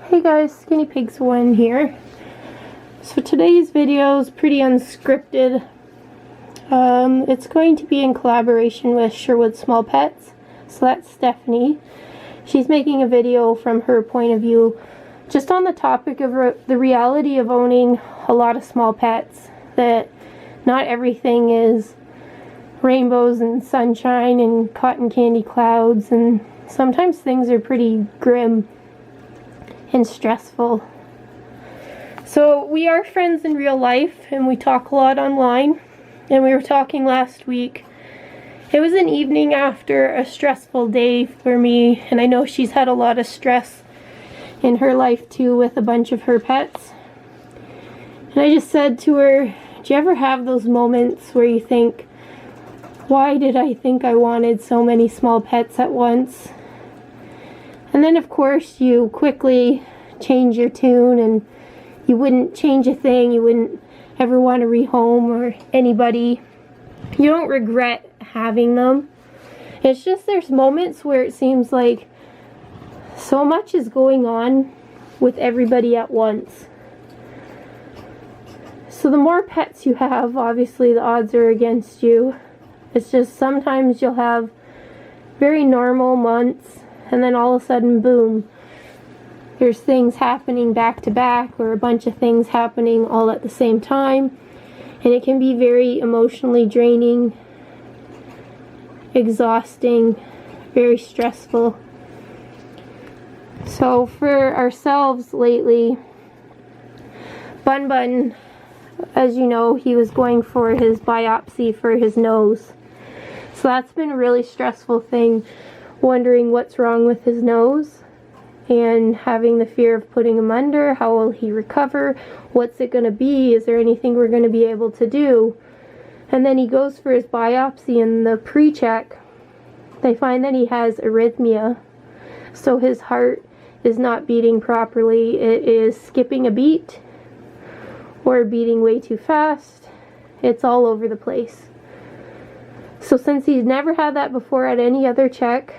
Hey guys, Skinny Pigs 1 here. So today's video is pretty unscripted. It's going to be in collaboration with SherwoodSmallPets. So that's Stephanie. She's making a video from her point of view just on the topic of the reality of owning a lot of small pets. That not everything is rainbows and sunshine and cotton candy clouds, and sometimes things are pretty grim and stressful. So we are friends in real life and we talk a lot online, and we were talking last week. It was an evening after a stressful day for me, and I know she's had a lot of stress in her life too with a bunch of her pets. And I just said to her, do you ever have those moments where you think, why did I think I wanted so many small pets at once? And then of course you quickly change your tune and you wouldn't change a thing. You wouldn't ever want to rehome or anybody. You don't regret having them. It's just there's moments where it seems like so much is going on with everybody at once. So the more pets you have, obviously the odds are against you. It's just sometimes you'll have very normal months, and then all of a sudden, boom, there's things happening back to back, or a bunch of things happening all at the same time, and it can be very emotionally draining, exhausting, very stressful. So for ourselves lately, Bun, as you know, he was going for his biopsy for his nose. So that's been a really stressful thing, wondering what's wrong with his nose and having the fear of putting him under. How will he recover? What's it going to be? Is there anything we're going to be able to do? And then he goes for his biopsy, and the pre-check, they find that he has arrhythmia. So his heart is not beating properly. It is skipping a beat or beating way too fast. It's all over the place. So since he's never had that before at any other check,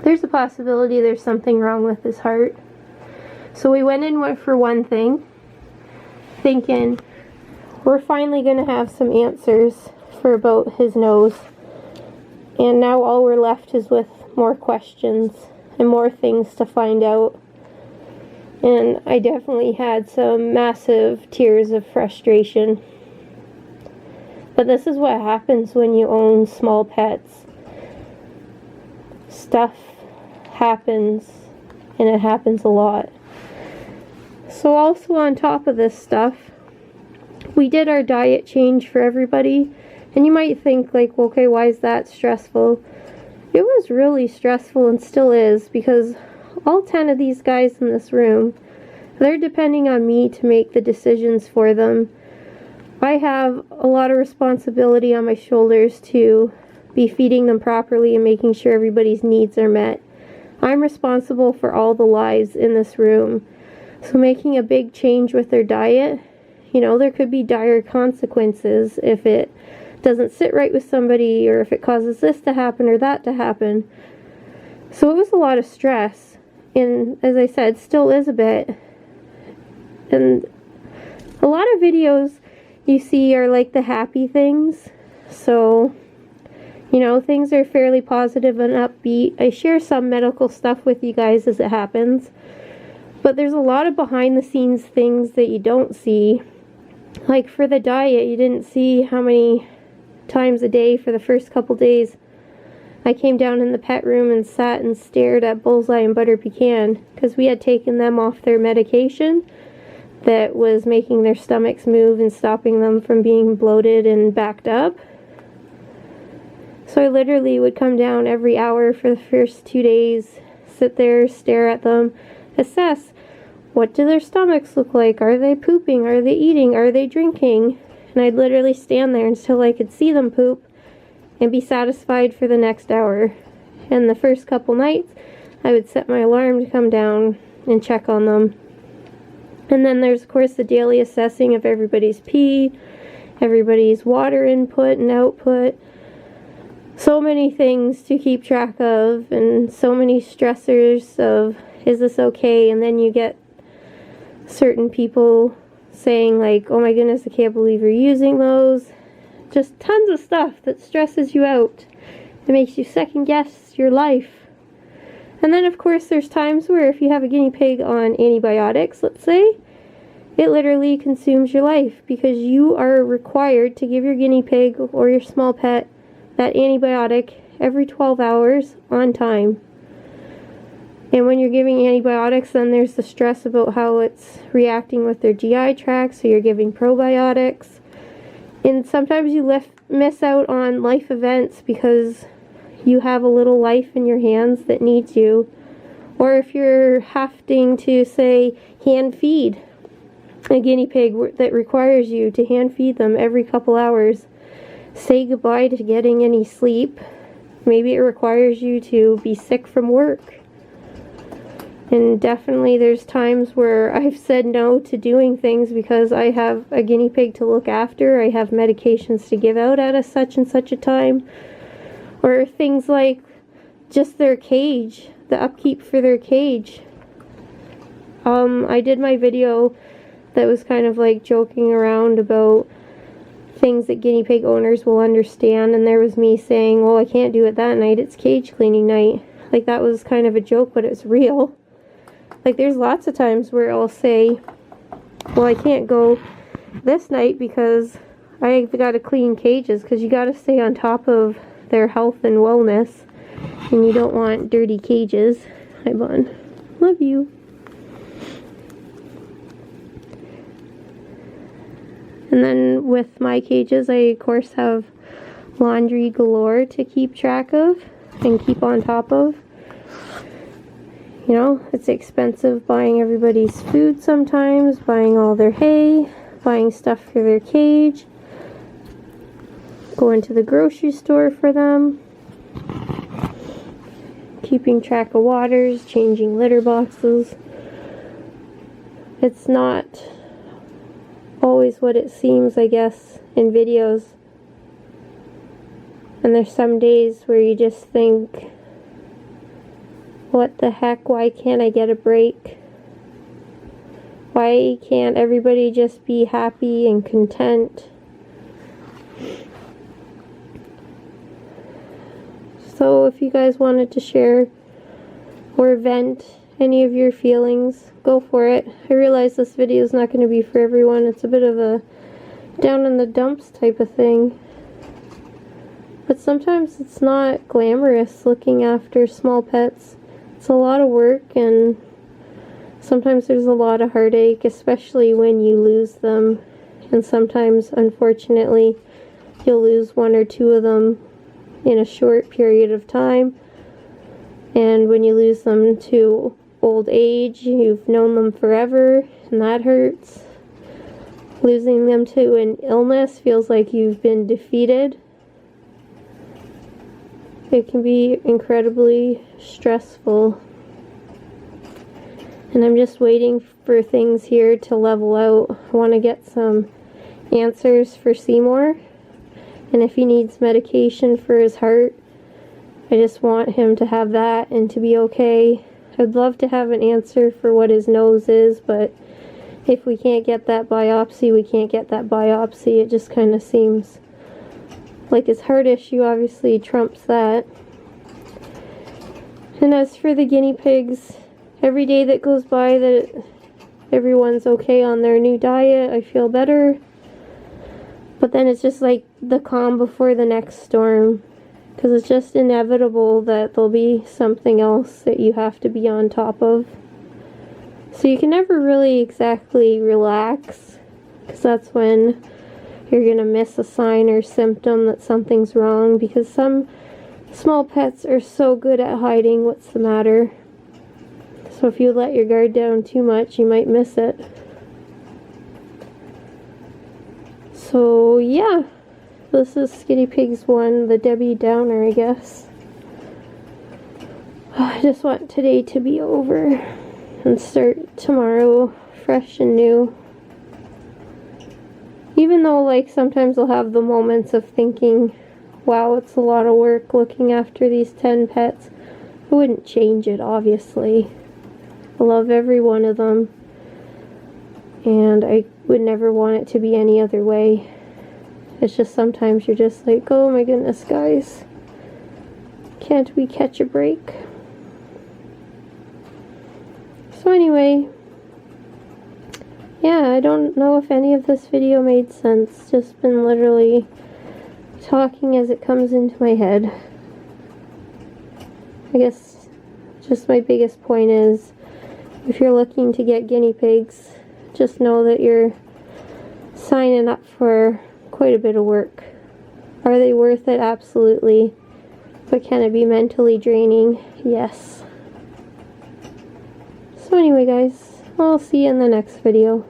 there's a possibility there's something wrong with his heart. So we went in for one thing, thinking we're finally going to have some answers for about his nose. And now all we're left is with more questions and more things to find out. And I definitely had some massive tears of frustration. But this is what happens when you own small pets. Stuff happens, and it happens a lot. So also on top of this stuff, we did our diet change for everybody. And you might think like, well, okay, why is that stressful? It was really stressful and still is, because all 10 of these guys in this room, they're depending on me to make the decisions for them. I have a lot of responsibility on my shoulders to be feeding them properly and making sure everybody's needs are met. I'm responsible for all the lives in this room. So making a big change with their diet, there could be dire consequences if it doesn't sit right with somebody, or if it causes this to happen or that to happen. So it was a lot of stress, and as I said, still is a bit. And a lot of videos you see are like the happy things. So, things are fairly positive and upbeat. I share some medical stuff with you guys as it happens. But there's a lot of behind the scenes things that you don't see. Like for the diet, you didn't see how many times a day for the first couple days I came down in the pet room and sat and stared at Bullseye and Butter Pecan, because we had taken them off their medication that was making their stomachs move and stopping them from being bloated and backed up. So I literally would come down every hour for the first 2 days, sit there, stare at them, assess, what do their stomachs look like? Are they pooping? Are they eating? Are they drinking? And I'd literally stand there until I could see them poop and be satisfied for the next hour. And the first couple nights, I would set my alarm to come down and check on them. And then there's, of course, the daily assessing of everybody's pee, everybody's water input and output. So many things to keep track of, and so many stressors of is this okay? And then you get certain people saying like, oh my goodness, I can't believe you're using those. Just tons of stuff that stresses you out. It makes you second guess your life. And then of course there's times where if you have a guinea pig on antibiotics, let's say, it literally consumes your life because you are required to give your guinea pig or your small pet that antibiotic every 12 hours on time. And when you're giving antibiotics, then there's the stress about how it's reacting with their GI tract, so you're giving probiotics. And sometimes you miss out on life events because you have a little life in your hands that needs you. Or if you're having to, say, hand feed a guinea pig that requires you to hand feed them every couple hours, say goodbye to getting any sleep. Maybe it requires you to be sick from work. And definitely there's times where I've said no to doing things because I have a guinea pig to look after. I have medications to give out at a such and such a time. Or things like just their cage, the upkeep for their cage. I did my video that was kind of like joking around about things that guinea pig owners will understand, and there was me saying, well, I can't do it that night, it's cage cleaning night. Like, that was kind of a joke, but it's real. Like, there's lots of times where I'll say, well, I can't go this night because I've got to clean cages, because you got to stay on top of their health and wellness, and you don't want dirty cages. Hi, Bon. Love you. And then with my cages, I of course have laundry galore to keep track of and keep on top of. You know, it's expensive buying everybody's food sometimes, buying all their hay, buying stuff for their cage, going to the grocery store for them, keeping track of waters, changing litter boxes. It's not always what it seems, I guess, in videos. And there's some days where you just think, what the heck, why can't I get a break? Why can't everybody just be happy and content? So if you guys wanted to share or vent any of your feelings, go for it. I realize this video is not going to be for everyone. It's a bit of a down in the dumps type of thing. But sometimes it's not glamorous looking after small pets. It's a lot of work, and sometimes there's a lot of heartache, especially when you lose them. And sometimes, unfortunately, you'll lose one or two of them in a short period of time. And when you lose them to old age, you've known them forever, and that hurts. Losing them to an illness feels like you've been defeated. It can be incredibly stressful. And I'm just waiting for things here to level out. I want to get some answers for Seymour. And if he needs medication for his heart, I just want him to have that and to be okay. I'd love to have an answer for what his nose is, but if we can't get that biopsy, we can't get that biopsy. It just kind of seems like his heart issue obviously trumps that. And as for the guinea pigs, every day that goes by that everyone's okay on their new diet, I feel better. But then it's just like the calm before the next storm. Because it's just inevitable that there'll be something else that you have to be on top of. So you can never really exactly relax, because that's when you're going to miss a sign or symptom that something's wrong, because some small pets are so good at hiding what's the matter. So if you let your guard down too much, you might miss it. So yeah. This is Skinny Pigs 1, the Debbie Downer, I guess. I just want today to be over and start tomorrow fresh and new. Even though, like, sometimes I'll have the moments of thinking, wow, it's a lot of work looking after these 10 pets. I wouldn't change it, obviously. I love every one of them. And I would never want it to be any other way. It's just sometimes you're just like, oh my goodness, guys. Can't we catch a break? So anyway, yeah, I don't know if any of this video made sense. Just been literally talking as it comes into my head. I guess just my biggest point is, if you're looking to get guinea pigs, just know that you're signing up for quite a bit of work. Are they worth it? Absolutely. But can it be mentally draining? Yes. So anyway, guys, I'll see you in the next video.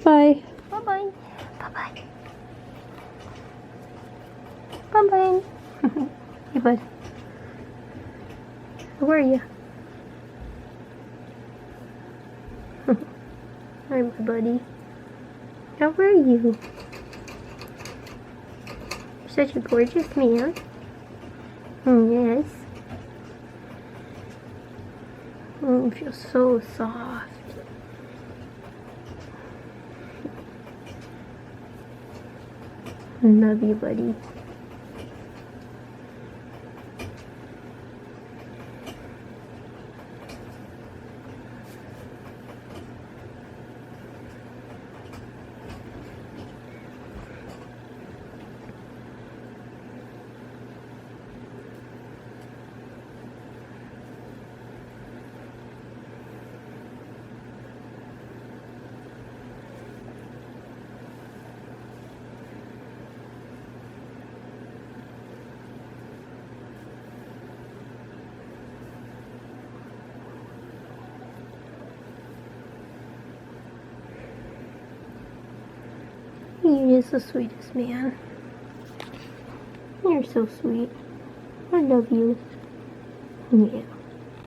Bye. Bye-bye. Bye-bye. Bye-bye. Hey, bud. Where are you? Hi, my buddy. How are you? You're such a gorgeous man. Yes. Oh, it feels so soft. Love you, buddy. You're just the sweetest man. You're so sweet. I love you. Yeah.